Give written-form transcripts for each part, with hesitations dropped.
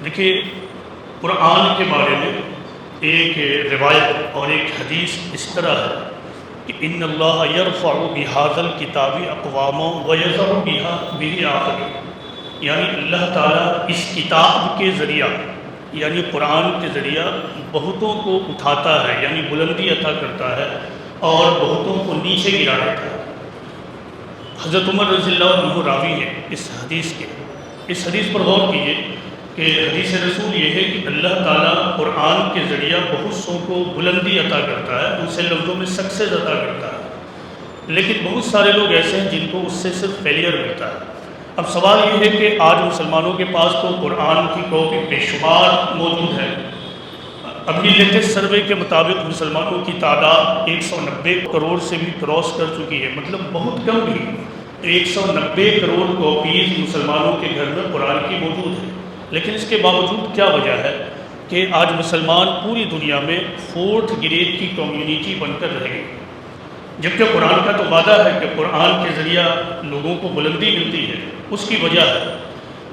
دیکھیے، قرآن کے بارے میں ایک روایت اور ایک حدیث اس طرح ہے کہ ان اللہ یرفع بہذا الکتاب اقواما ویضع بہ آخرین، یعنی اللہ تعالیٰ اس کتاب کے ذریعہ یعنی قرآن کے ذریعہ بہتوں کو اٹھاتا ہے، یعنی بلندی عطا کرتا ہے اور بہتوں کو نیچے گرا دیتا ہے۔ حضرت عمر رضی اللہ عنہ راوی ہے اس حدیث کے۔ اس حدیث پر غور کیجئے کہ حدیث رسول یہ ہے کہ اللہ تعالیٰ قرآن کے ذریعہ بہت سو کو بلندی عطا کرتا ہے، دوسرے لفظوں میں سکسیز عطا کرتا ہے، لیکن بہت سارے لوگ ایسے ہیں جن کو اس سے صرف فیلئر ملتا ہے۔ اب سوال یہ ہے کہ آج مسلمانوں کے پاس تو قرآن کی کاپی بے شمار موجود ہے۔ ابھی لیٹسٹ سروے کے مطابق مسلمانوں کی تعداد 190 کروڑ سے بھی کراس کر چکی ہے، مطلب بہت کم بھی 190 کروڑ کاپیز مسلمانوں کے گھر میں قرآن کی موجود ہے۔ لیکن اس کے باوجود کیا وجہ ہے کہ آج مسلمان پوری دنیا میں 4تھ گریڈ کی کمیونٹی بن کر رہ گئے، جبکہ قرآن کا تو وعدہ ہے کہ قرآن کے ذریعہ لوگوں کو بلندی ملتی ہے۔ اس کی وجہ ہے،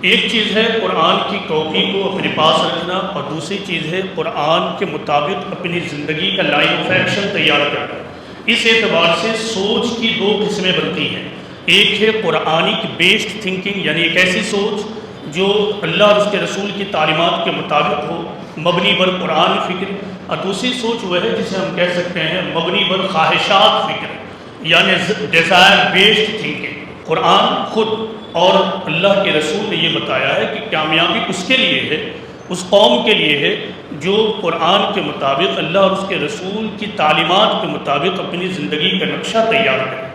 ایک چیز ہے قرآن کی کاپی کو اپنے پاس رکھنا، اور دوسری چیز ہے قرآن کے مطابق اپنی زندگی کا لائن آف ایکشن تیار کرنا۔ اس اعتبار سے سوچ کی 2 قسمیں بنتی ہیں۔ ایک ہے قرآنک بیسڈ تھنکنگ، یعنی ایک ایسی سوچ جو اللہ اور اس کے رسول کی تعلیمات کے مطابق ہو، مبنی بر قرآن فکر، اور دوسری سوچ وہ ہے جسے ہم کہہ سکتے ہیں مبنی بر خواہشات فکر، یعنی ڈیزائر بیسڈ تھنکنگ۔ قرآن خود اور اللہ کے رسول نے یہ بتایا ہے کہ کامیابی اس کے لیے ہے، اس قوم کے لیے ہے جو قرآن کے مطابق اللہ اور اس کے رسول کی تعلیمات کے مطابق اپنی زندگی کا نقشہ تیار کرے۔